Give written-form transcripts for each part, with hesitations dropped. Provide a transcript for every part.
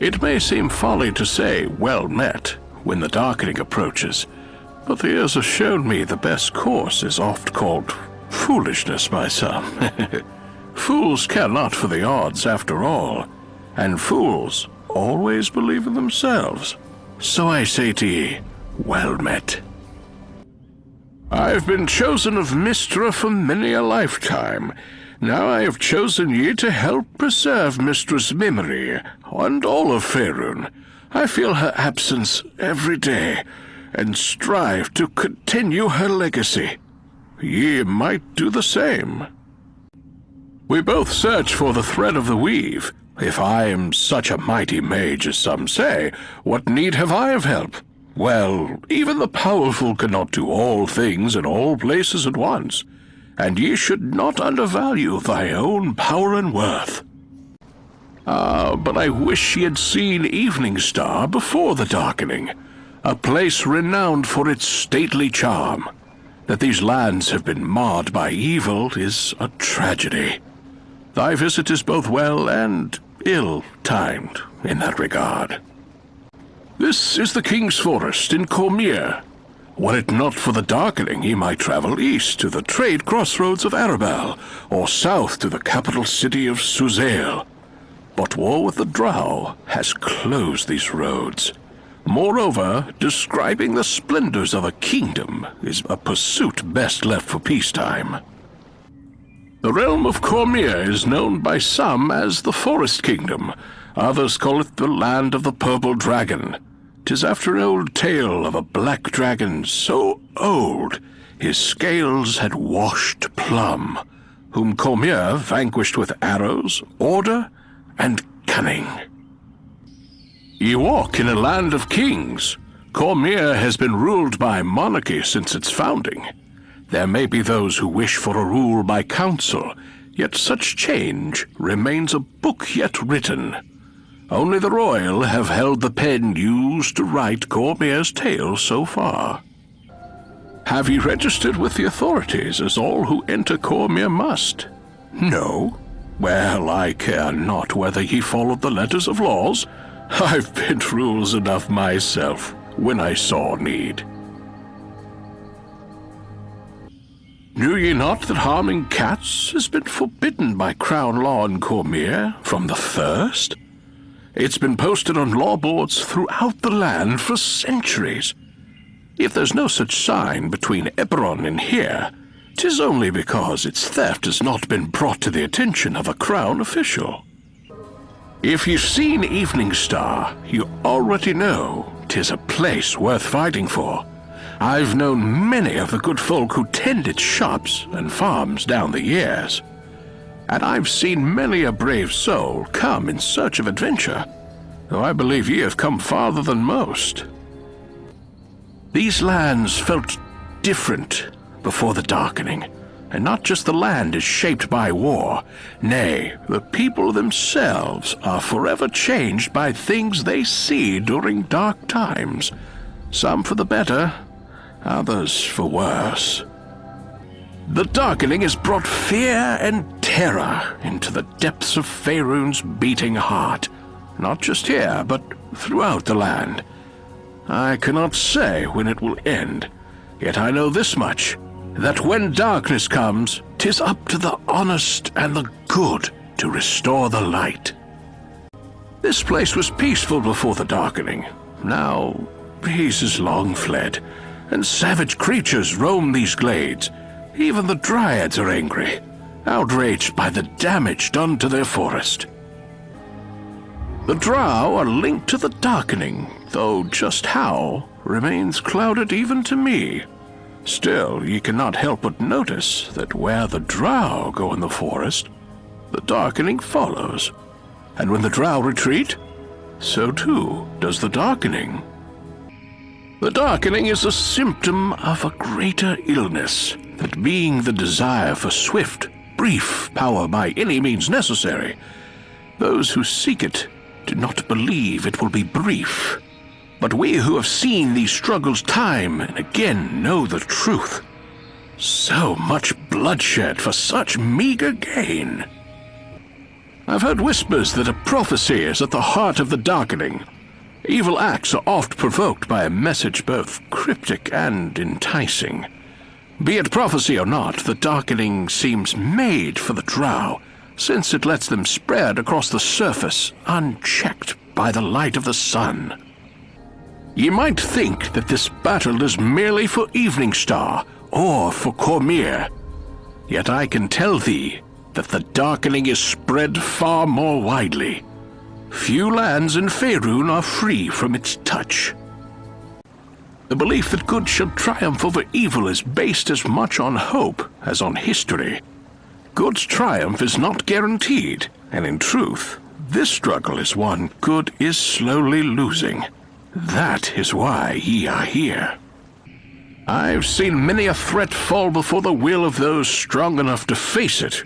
It may seem folly to say well met when the darkening approaches, but the years have shown me the best course is oft called foolishness by some. Fools care not for the odds after all, and fools always believe in themselves. So I say to ye, well met. I've been chosen of Mystra for many a lifetime. Now I have chosen ye to help preserve Mistress' memory, and all of Faerun. I feel her absence every day, and strive to continue her legacy. Ye might do the same. We both search for the thread of the weave. If I am such a mighty mage as some say, what need have I of help? Well, even the powerful cannot do all things in all places at once, and ye should not undervalue thy own power and worth. But I wish ye had seen Evening Star before the darkening, a place renowned for its stately charm. That these lands have been marred by evil is a tragedy. Thy visit is both well and ill-timed in that regard. This is the King's Forest in Cormier. Were it not for the darkening, he might travel east to the trade crossroads of Arabelle, or south to the capital city of Suzail. But war with the Drow has closed these roads. Moreover, describing the splendors of a kingdom is a pursuit best left for peacetime. The realm of Cormier is known by some as the Forest Kingdom. Others call it the Land of the Purple Dragon. 'Tis after an old tale of a black dragon so old his scales had washed plum, whom Cormier vanquished with arrows, order, and cunning. Ye walk in a land of kings. Cormier has been ruled by monarchy since its founding. There may be those who wish for a rule by council, yet such change remains a book yet written. Only the royal have held the pen used to write Cormier's tale so far. Have ye registered with the authorities, as all who enter Cormier must? No? Well, I care not whether ye followed the letters of laws. I've bent rules enough myself when I saw need. Knew ye not that harming cats has been forbidden by crown law in Cormier from the first? It's been posted on law boards throughout the land for centuries. If there's no such sign between Eberron and here, 'tis only because its theft has not been brought to the attention of a crown official. If you've seen Evening Star, you already know 'tis a place worth fighting for. I've known many of the good folk who tend its shops and farms down the years, and I've seen many a brave soul come in search of adventure, though I believe ye have come farther than most. These lands felt different before the darkening, and not just the land is shaped by war. Nay, the people themselves are forever changed by things they see during dark times, some for the better, others for worse. The darkening has brought fear and terror into the depths of Faerun's beating heart, not just here, but throughout the land. I cannot say when it will end, yet I know this much, that when darkness comes, 'tis up to the honest and the good to restore the light. This place was peaceful before the darkening. Now, peace is long fled, and savage creatures roam these glades. Even the Dryads are angry, outraged by the damage done to their forest. The Drow are linked to the darkening, though just how remains clouded even to me. Still, ye cannot help but notice that where the Drow go in the forest, the darkening follows. And when the Drow retreat, so too does the darkening. The darkening is a symptom of a greater illness, that being the desire for swift, brief power by any means necessary, those who seek it do not believe it will be brief. But we who have seen these struggles time and again know the truth. So much bloodshed for such meager gain. I've heard whispers that a prophecy is at the heart of the darkening. Evil acts are oft provoked by a message both cryptic and enticing. Be it prophecy or not, the darkening seems made for the drow, since it lets them spread across the surface unchecked by the light of the sun. Ye might think that this battle is merely for Evening-Star or for Cormyr, yet I can tell thee that the darkening is spread far more widely. Few lands in Faerun are free from its touch. The belief that good shall triumph over evil is based as much on hope as on history. Good's triumph is not guaranteed, and in truth, this struggle is one good is slowly losing. That is why ye are here. I've seen many a threat fall before the will of those strong enough to face it,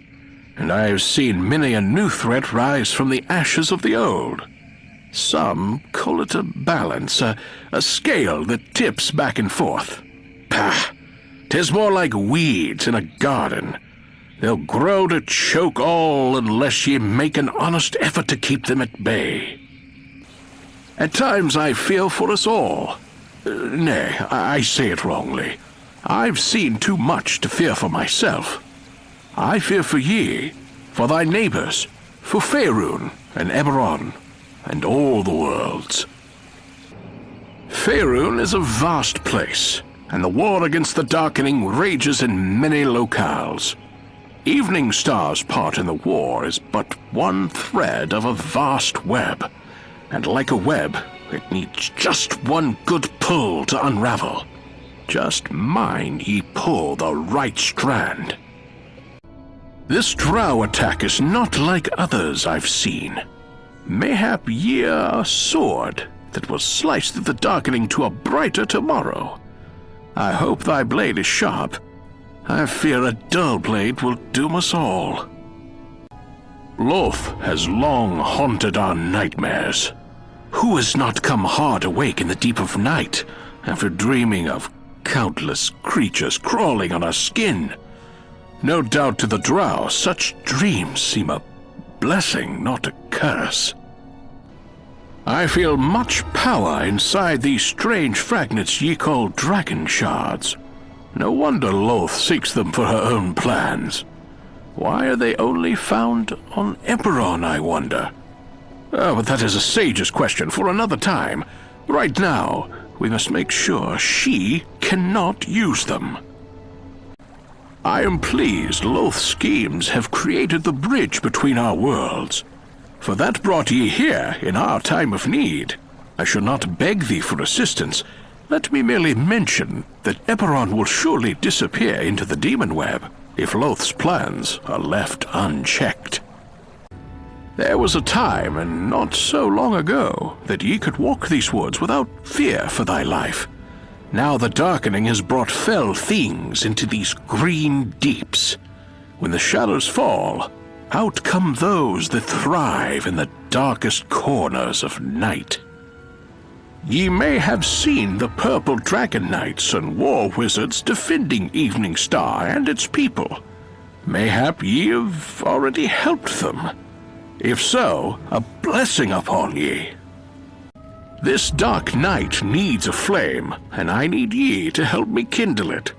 and I have seen many a new threat rise from the ashes of the old. Some call it a balance, a scale that tips back and forth. Pah! 'Tis more like weeds in a garden. They'll grow to choke all unless ye make an honest effort to keep them at bay. At times I fear for us all. Nay, I say it wrongly. I've seen too much to fear for myself. I fear for ye, for thy neighbors, for Faerun and Eberron, and all the worlds. Faerun is a vast place, and the war against the darkening rages in many locales. Evening-Star's part in the war is but one thread of a vast web, and like a web, it needs just one good pull to unravel. Just mind ye pull the right strand. This drow attack is not like others I've seen. Mayhap ye are a sword that will slice through the darkening to a brighter tomorrow. I hope thy blade is sharp. I fear a dull blade will doom us all. Loth has long haunted our nightmares. Who has not come hard awake in the deep of night after dreaming of countless creatures crawling on our skin? No doubt to the drow, such dreams seem a blessing, not a curse. I feel much power inside these strange fragments ye call dragon shards. No wonder Loth seeks them for her own plans. Why are they only found on Eberron, I wonder? Oh, but that is a sage's question for another time. Right now, we must make sure she cannot use them. I am pleased Loth's schemes have created the bridge between our worlds, for that brought ye here in our time of need. I shall not beg thee for assistance. Let me merely mention that Eberron will surely disappear into the demon web if Loth's plans are left unchecked. There was a time, and not so long ago, that ye could walk these woods without fear for thy life. Now the darkening has brought fell things into these green deeps. When the shadows fall, out come those that thrive in the darkest corners of night. Ye may have seen the purple dragon knights and war wizards defending Evening-Star and its people. Mayhap ye have already helped them. If so, a blessing upon ye. This dark night needs a flame, and I need ye to help me kindle it.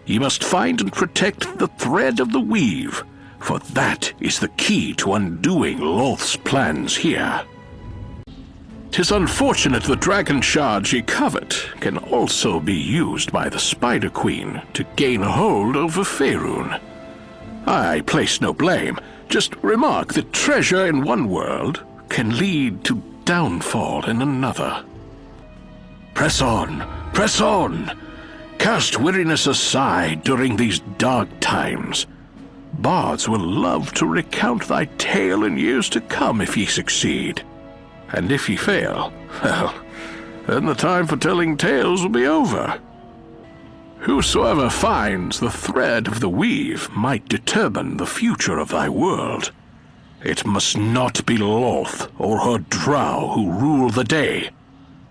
Ye must find and protect the thread of the weave, for that is the key to undoing Loth's plans here. 'Tis unfortunate the dragon shards ye covet can also be used by the Spider Queen to gain a hold over Faerun. I place no blame, just remark that treasure in one world can lead to downfall in another. Press on, press on! Cast weariness aside during these dark times. Bards will love to recount thy tale in years to come if ye succeed. And if ye fail, well, then the time for telling tales will be over. Whosoever finds the thread of the weave might determine the future of thy world. It must not be Loth or her drow who rule the day.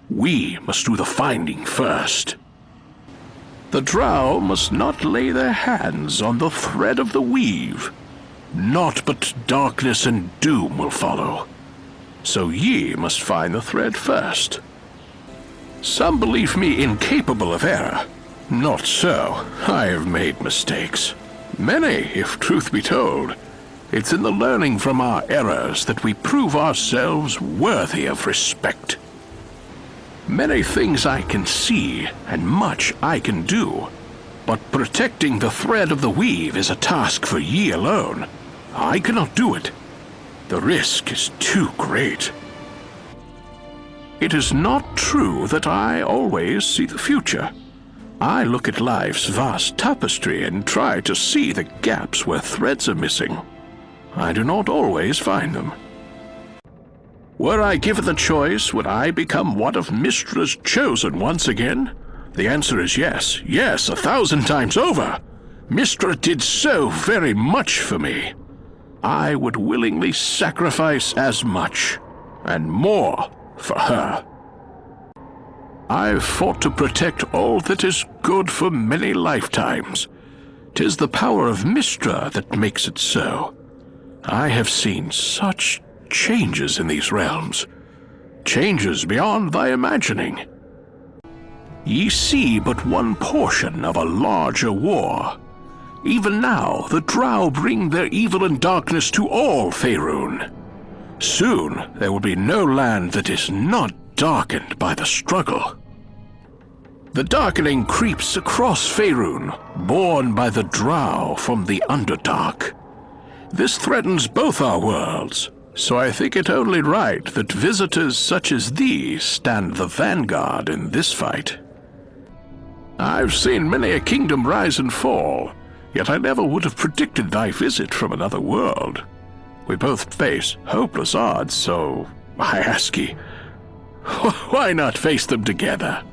We must do the finding first. The drow must not lay their hands on the thread of the weave. Naught but darkness and doom will follow. So ye must find the thread first. Some believe me incapable of error. Not so. I have made mistakes. Many, if truth be told. It's in the learning from our errors that we prove ourselves worthy of respect. Many things I can see, and much I can do. But protecting the thread of the weave is a task for ye alone. I cannot do it. The risk is too great. It is not true that I always see the future. I look at life's vast tapestry and try to see the gaps where threads are missing. I do not always find them. Were I given the choice, would I become one of Mystra's chosen once again? The answer is yes, yes, 1,000 times over. Mystra did so very much for me. I would willingly sacrifice as much, and more, for her. I've fought to protect all that is good for many lifetimes. 'Tis the power of Mystra that makes it so. I have seen such changes in these realms, changes beyond thy imagining. Ye see but one portion of a larger war. Even now, the Drow bring their evil and darkness to all Faerûn. Soon, there will be no land that is not darkened by the struggle. The darkening creeps across Faerûn, born by the Drow from the Underdark. This threatens both our worlds, so I think it only right that visitors such as these stand the vanguard in this fight. I've seen many a kingdom rise and fall, yet I never would have predicted thy visit from another world. We both face hopeless odds, so I ask ye, why not face them together?